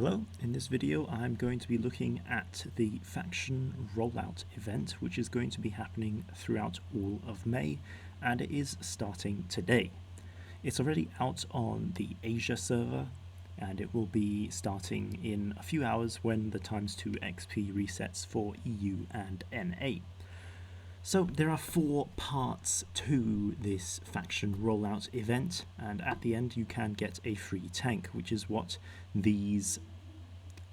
Hello, in this video I'm going to be looking at the Faction Rollout event, which is going to be happening throughout all of May, and it is starting today. It's already out on the Asia server, and it will be starting in a few hours when the ×2 XP resets for EU and NA. So there are 4 parts to this Faction Rollout event, and at the end you can get a free tank, which is what these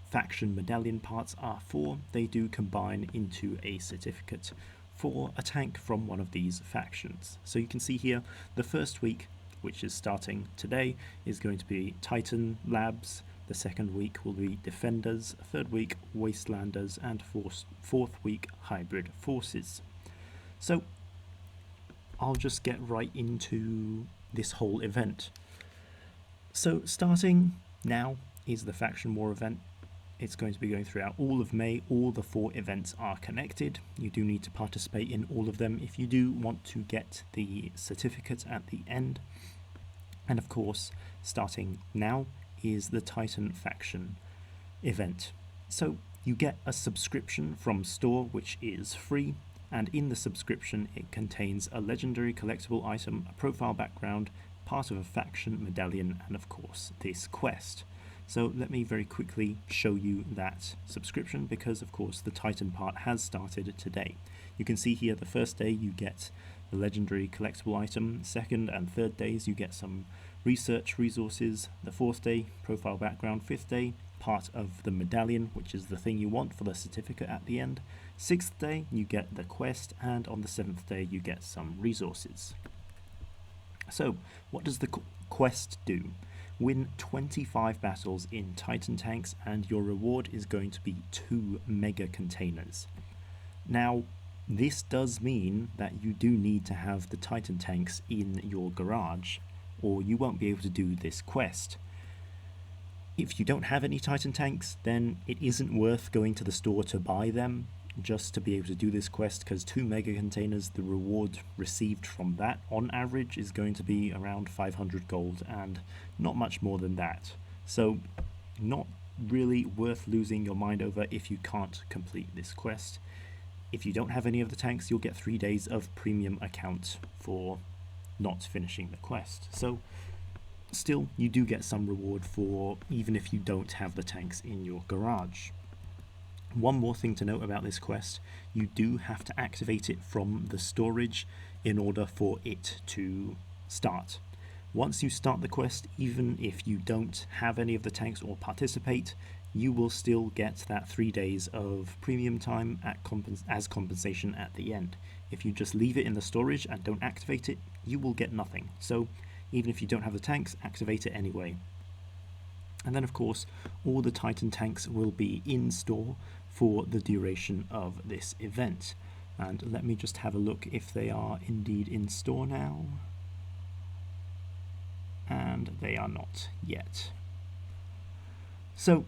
faction medallion parts are for. They do combine into a certificate for a tank from one of these factions. So you can see here the first week, which is starting today, is going to be Titan Labs. The second week will be Defenders, third week Wastelanders, and fourth week Hybrid Forces. So I'll just get right into this whole event. So starting now is the Faction War event. It's going to be going throughout all of May. All the 4 events are connected. You do need to participate in all of them if you do want to get the certificate at the end. And of course, starting now is the Titan Faction event. So you get a subscription from store, which is free. And in the subscription it contains a legendary collectible item, a profile background, part of a faction medallion, and of course this quest. So let me very quickly show you that subscription, because of course the Titan part has started today. You can see here the first day you get the legendary collectible item, second and third days you get some research resources, the 4th day profile background, 5th day part of the medallion, which is the thing you want for the certificate at the end, 6th day you get the quest, and on the 7th day you get some resources. So what does the quest do? Win 25 battles in Titan tanks and your reward is going to be 2 mega containers. Now this does mean that you do need to have the Titan tanks in your garage, or you won't be able to do this quest. If you don't have any Titan tanks, then it isn't worth going to the store to buy them just to be able to do this quest, because 2 mega containers, the reward received from that on average is going to be around 500 gold and not much more than that. So not really worth losing your mind over if you can't complete this quest. If you don't have any of the tanks, you'll get 3 days of premium account for not finishing the quest. So still, you do get some reward for even if you don't have the tanks in your garage. One more thing to note about this quest, you do have to activate it from the storage in order for it to start. Once you start the quest, even if you don't have any of the tanks or participate, you will still get that 3 days of premium time as compensation at the end. If you just leave it in the storage and don't activate it, you will get nothing. So even if you don't have the tanks, activate it anyway. And then of course all the Titan tanks will be in store for the duration of this event. And let me just have a look if they are indeed in store now. And they are not yet. So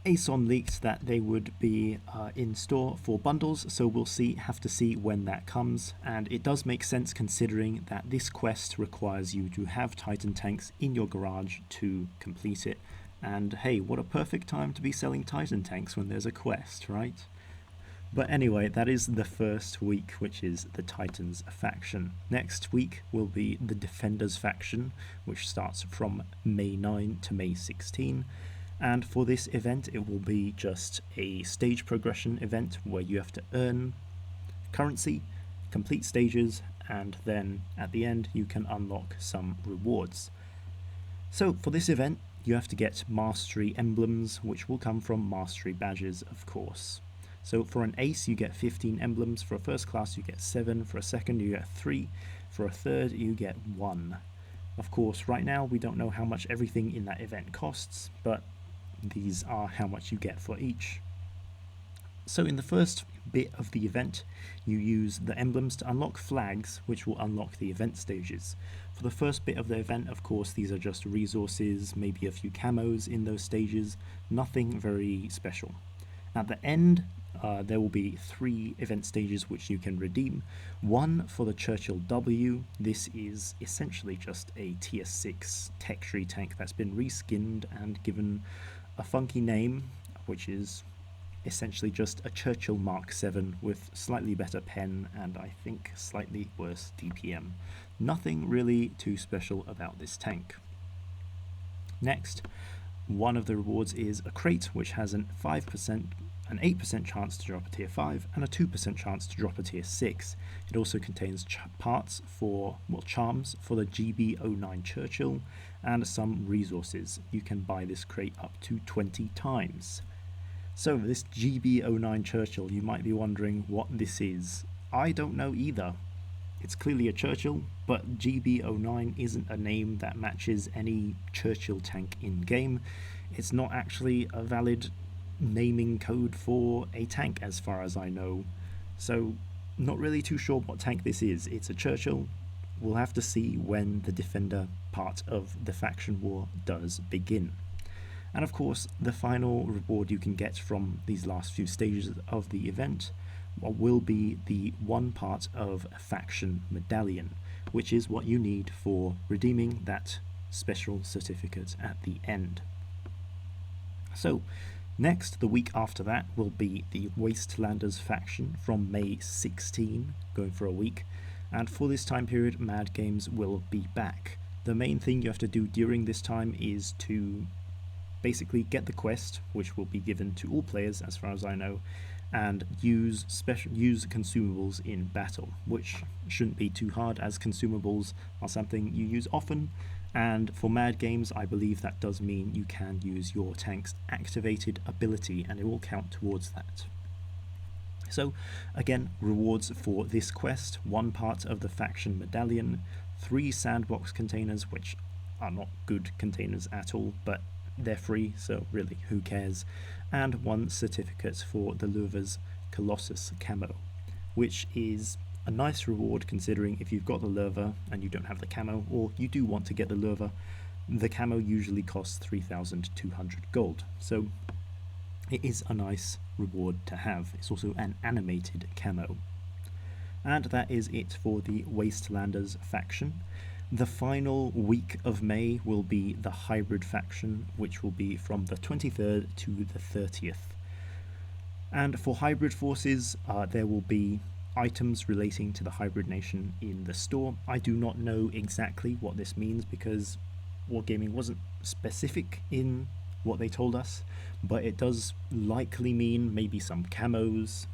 ASON leaked that they would be in store for bundles, so we'll have to see when that comes, and it does make sense considering that this quest requires you to have Titan tanks in your garage to complete it. And hey, what a perfect time to be selling Titan tanks when there's a quest, right? But anyway, that is the first week, which is the Titans faction. Next week will be the Defenders faction, which starts from May 9 to May 16. And for this event, it will be just a stage progression event where you have to earn currency, complete stages, and then at the end you can unlock some rewards. So for this event, you have to get mastery emblems, which will come from mastery badges, of course. So for an ace, you get 15 emblems. For a first class, you get 7. For a second, you get 3. For a third, you get 1. Of course, right now, we don't know how much everything in that event costs, but these are how much you get for each. So in the first bit of the event, you use the emblems to unlock flags, which will unlock the event stages. For the first bit of the event, of course, these are just resources, maybe a few camos in those stages, nothing very special. At the end, there will be 3 event stages which you can redeem. One for the Churchill W. This is essentially just a tier 6 tech tree tank that's been reskinned and given a funky name, which is essentially just a Churchill Mark 7 with slightly better pen and I think slightly worse DPM. Nothing really too special about this tank. Next, one of the rewards is a crate, which has an 5%, an 8% chance to drop a tier 5 and a 2% chance to drop a tier 6. It also contains parts for, well, charms for the GB09 Churchill and some resources. You can buy this crate up to 20 times. So this GB09 Churchill, you might be wondering what this is. I don't know either. It's clearly a Churchill, but GB09 isn't a name that matches any Churchill tank in-game. It's not actually a valid naming code for a tank as far as I know. So not really too sure what tank this is. It's a Churchill. We'll have to see when the Defender part of the faction war does begin. And of course, the final reward you can get from these last few stages of the event will be the one part of a faction medallion, which is what you need for redeeming that special certificate at the end. So next, the week after that, will be the Wastelanders faction from May 16, going for a week. And for this time period, Mad Games will be back. The main thing you have to do during this time is to basically get the quest, which will be given to all players as far as I know, and use consumables in battle, which shouldn't be too hard as consumables are something you use often, and for Mad Games I believe that does mean you can use your tank's activated ability and it will count towards that. So again, rewards for this quest: one part of the faction medallion, 3 sandbox containers, which are not good containers at all, but they're free, so really, who cares? And 1 certificate for the Lurva's Colossus camo, which is a nice reward considering if you've got the Lurva and you don't have the camo, or you do want to get the Lurva, the camo usually costs 3,200 gold, so it is a nice reward to have. It's also an animated camo. And that is it for the Wastelanders faction. The final week of May will be the hybrid faction, which will be from the 23rd to the 30th. And for hybrid forces, there will be items relating to the hybrid nation in the store. I do not know exactly what this means because Wargaming wasn't specific in what they told us, but it does likely mean maybe some camos,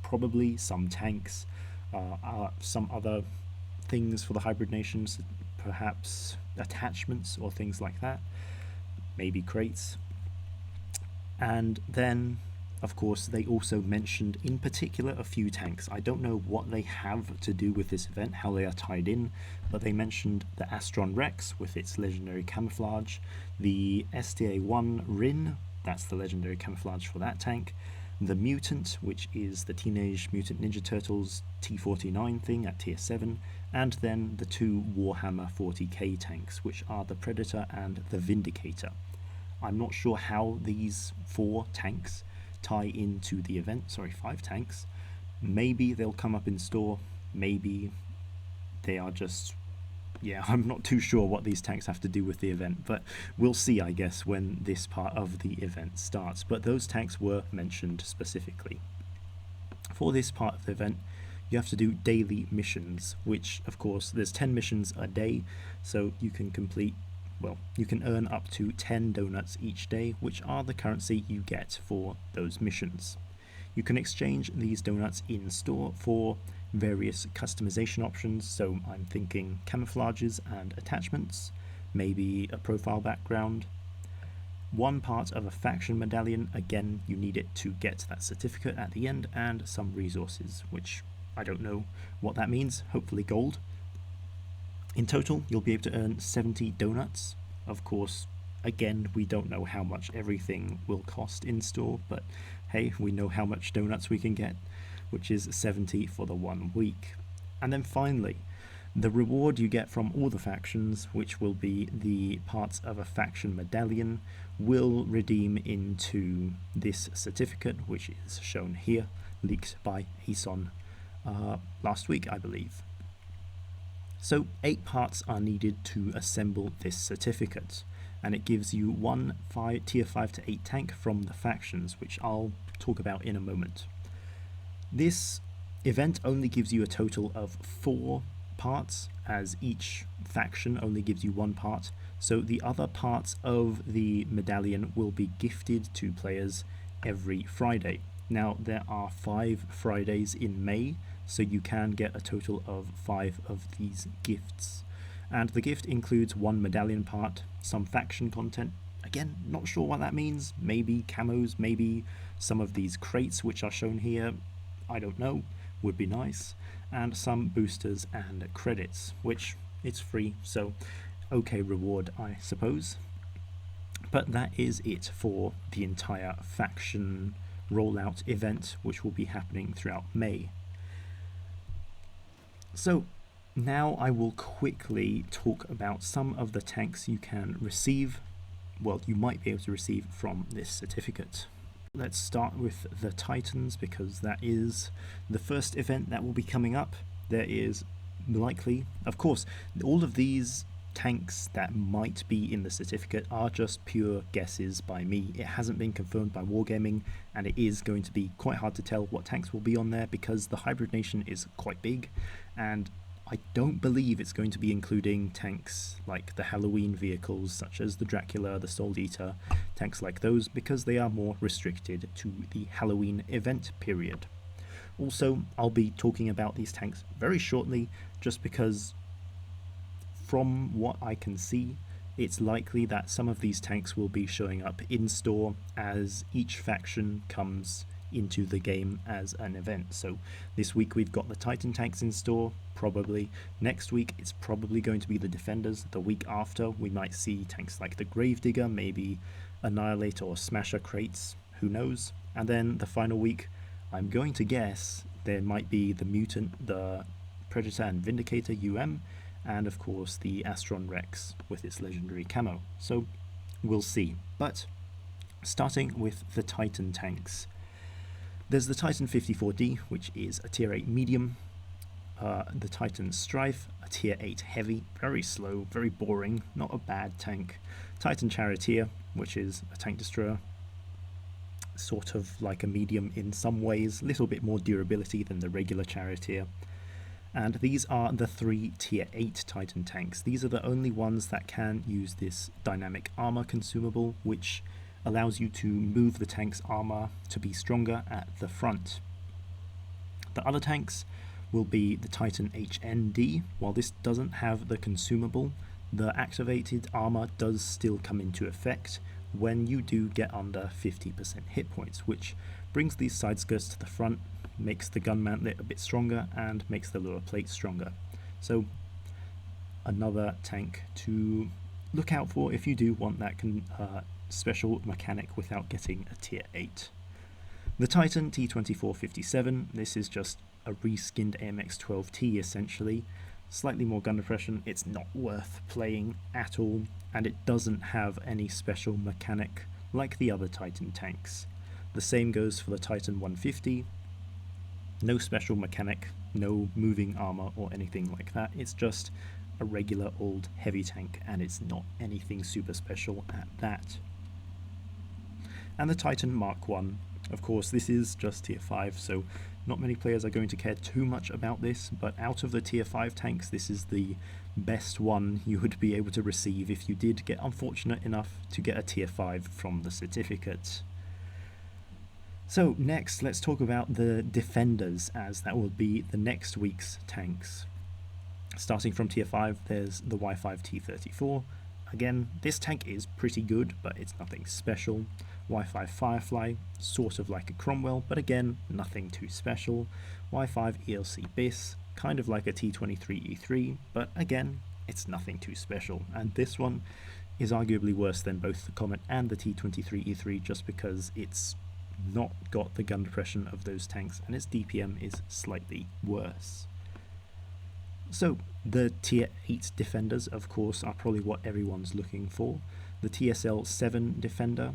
probably some tanks, some other things for the hybrid nations, perhaps attachments or things like that, maybe crates. And then of course they also mentioned in particular a few tanks. I don't know what they have to do with this event, how they are tied in, but they mentioned the Astron Rex with its legendary camouflage, the STA-1 Rin, that's the legendary camouflage for that tank, the Mutant, which is the Teenage Mutant Ninja Turtles T49 thing at tier 7, and then the 2 Warhammer 40k tanks, which are the Predator and the Vindicator. I'm not sure how these 4 tanks tie into the event, 5 tanks. Maybe they'll come up in store, maybe they are just, I'm not too sure what these tanks have to do with the event, but we'll see, I guess, when this part of the event starts. But those tanks were mentioned specifically. For this part of the event, you have to do daily missions, which of course there's 10 missions a day, so you can complete, you can earn up to 10 donuts each day, which are the currency you get for those missions. You can exchange these donuts in store for various customization options, so I'm thinking camouflages and attachments, maybe a profile background. 1 part of a faction medallion, again you need it to get that certificate at the end, and some resources, which I don't know what that means, hopefully gold. In total you'll be able to earn 70 donuts. Of course, again, we don't know how much everything will cost in store, but hey, we know how much donuts we can get, which is 70 for the 1 week. And then finally, the reward you get from all the factions, which will be the parts of a faction medallion, will redeem into this certificate, which is shown here, leaked by Ason last week, I believe. So 8 parts are needed to assemble this certificate, and it gives you one tier 5 to 8 tank from the factions, which I'll talk about in a moment. This event only gives you a total of 4 parts, as each faction only gives you 1 part, so the other parts of the medallion will be gifted to players every Friday. Now, there are 5 Fridays in May, so you can get a total of 5 of these gifts. And the gift includes 1 medallion part, some faction content. Again, not sure what that means. Maybe camos, maybe some of these crates which are shown here. I don't know. Would be nice. And some boosters and credits, which it's free, so okay reward, I suppose. But that is it for the entire Faction Rollout event, which will be happening throughout May. So now I will quickly talk about some of the tanks you can receive, well, you might be able to receive from this certificate. Let's start with the Titans, because that is the first event that will be coming up. There is likely, of course, all of these tanks that might be in the certificate are just pure guesses by me. It hasn't been confirmed by Wargaming, and it is going to be quite hard to tell what tanks will be on there because the Hybrid Nation is quite big, and I don't believe it's going to be including tanks like the Halloween vehicles such as the Dracula, the Soul Eater, tanks like those, because they are more restricted to the Halloween event period. Also, I'll be talking about these tanks very shortly, just because from what I can see, it's likely that some of these tanks will be showing up in store as each faction comes into the game as an event. So this week we've got the Titan tanks in store, probably. Next week it's probably going to be the Defenders. The week after we might see tanks like the Gravedigger, maybe Annihilator or Smasher crates, who knows. And then the final week, I'm going to guess there might be the Mutant, the Predator and Vindicator UM, and of course the Astron Rex with its legendary camo. So we'll see. But starting with the Titan tanks, there's the Titan 54D, which is a tier 8 medium, the Titan Strife, a tier 8 heavy, very slow, very boring, not a bad tank. Titan Charioteer, which is a tank destroyer, sort of like a medium in some ways, a little bit more durability than the regular Charioteer. And these are the 3 tier 8 Titan tanks. These are the only ones that can use this dynamic armor consumable, which allows you to move the tank's armor to be stronger at the front. The other tanks will be the Titan HND. While this doesn't have the consumable, the activated armor does still come into effect when you do get under 50% hit points, which brings these side skirts to the front, makes the gun mantlet a bit stronger, and makes the lower plate stronger. So another tank to look out for if you do want that special mechanic without getting a tier 8. The Titan T2457, this is just a reskinned AMX-12T essentially, slightly more gun depression. It's not worth playing at all, and it doesn't have any special mechanic like the other Titan tanks. The same goes for the Titan 150, no special mechanic, no moving armor or anything like that. It's just a regular old heavy tank, and it's not anything super special at that. And the Titan Mark 1, of course this is just tier 5, so not many players are going to care too much about this, but out of the tier 5 tanks, this is the best one you would be able to receive if you did get unfortunate enough to get a tier 5 from the certificate. So next, let's talk about the Defenders, as that will be the next week's tanks. Starting from tier 5, there's the Y5 T34. Again, this tank is pretty good, but it's nothing special. Y5 Firefly, sort of like a Cromwell, but again, nothing too special. Y5 ELC Biss, kind of like a T23E3, but again, it's nothing too special. And this one is arguably worse than both the Comet and the T23E3, just because it's not got the gun depression of those tanks, and its DPM is slightly worse. So the tier 8 Defenders, of course, are probably what everyone's looking for. The TSL 7 Defender,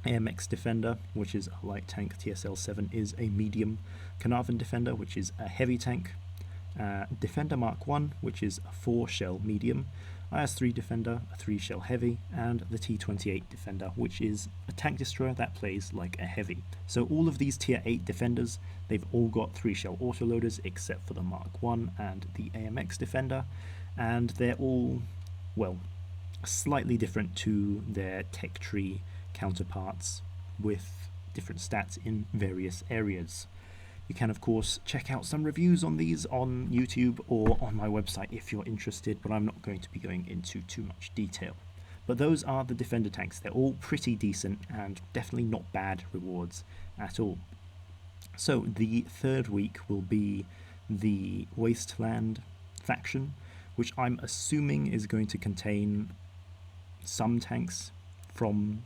AMX Defender, which is a light tank. TSL 7 is a medium. Carnarvon Defender, which is a heavy tank. Defender Mark 1, which is a 4 shell medium. IS-3 Defender, a 3-shell heavy, and the T-28 Defender, which is a tank destroyer that plays like a heavy. So all of these tier 8 defenders, they've all got 3-shell autoloaders except for the Mark 1 and the AMX Defender, and they're all, well, slightly different to their tech tree counterparts with different stats in various areas. You can of course check out some reviews on these on YouTube or on my website if you're interested, but I'm not going to be going into too much detail. But those are the Defender tanks. They're all pretty decent and definitely not bad rewards at all. So the third week will be the Wasteland faction, which I'm assuming is going to contain some tanks from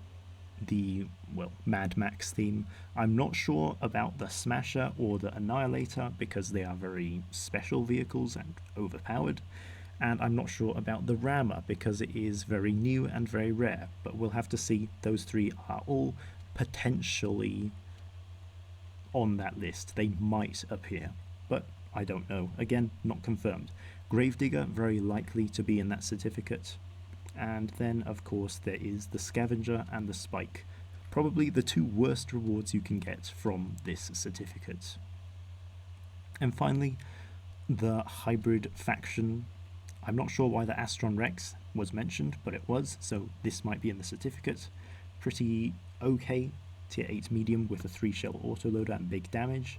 the, well, Mad Max theme. I'm not sure about the Smasher or the Annihilator because they are very special vehicles and overpowered, and I'm not sure about the Rammer because it is very new and very rare, but we'll have to see. Those three are all potentially on that list. They might appear, but I don't know. Again, not confirmed. Gravedigger, very likely to be in that certificate. And then, of course, there is the Scavenger and the Spike. Probably the two worst rewards you can get from this certificate. And finally, the Hybrid faction. I'm not sure why the Astron Rex was mentioned, but it was, so this might be in the certificate. Pretty okay, tier 8 medium with a 3-shell autoloader and big damage.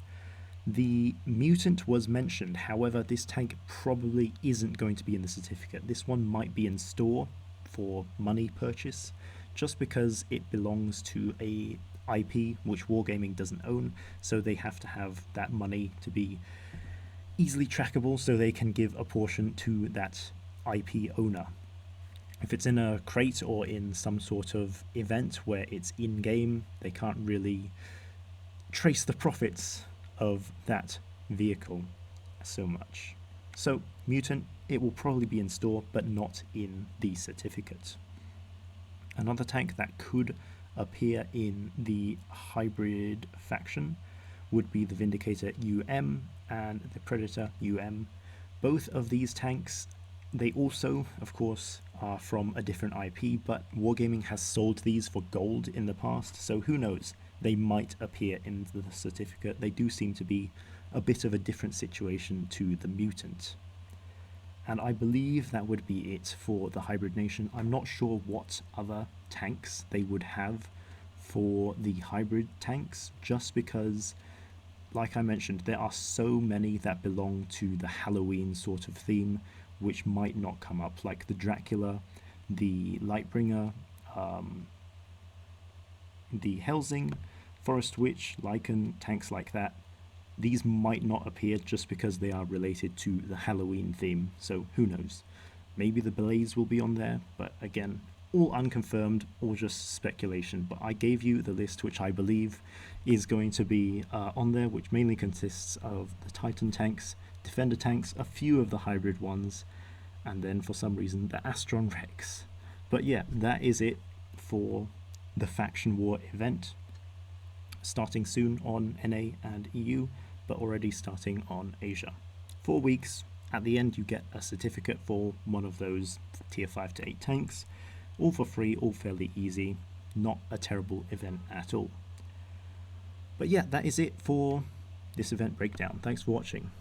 The Mutant was mentioned, however, this tank probably isn't going to be in the certificate. This one might be in store for money purchase, just because it belongs to a IP which Wargaming doesn't own, so they have to have that money to be easily trackable so they can give a portion to that IP owner. If it's in a crate or in some sort of event where it's in-game, they can't really trace the profits of that vehicle so much. So Mutant, it will probably be in store, but not in the certificate. Another tank that could appear in the Hybrid faction would be the Vindicator UM and the Predator UM. Both of these tanks, they also, of course, are from a different IP, but Wargaming has sold these for gold in the past, so who knows, they might appear in the certificate. They do seem to be a bit of a different situation to the Mutant. And I believe that would be it for the Hybrid Nation. I'm not sure what other tanks they would have for the Hybrid tanks, just because, like I mentioned, there are so many that belong to the Halloween sort of theme, which might not come up, like the Dracula, the Lightbringer, the Helsing, Forest Witch, Lycan, tanks like that. These might not appear just because they are related to the Halloween theme, so who knows. Maybe the Blaze will be on there, but again, all unconfirmed, all just speculation. But I gave you the list which I believe is going to be on there, which mainly consists of the Titan tanks, Defender tanks, a few of the Hybrid ones, and then for some reason the Astron Rex. But yeah, that is it for the Faction War event, starting soon on NA and EU, but already starting on Asia. 4 weeks, at the end you get a certificate for one of those tier 5 to 8 tanks, all for free, all fairly easy, not a terrible event at all. But yeah, that is it for this event breakdown. Thanks for watching.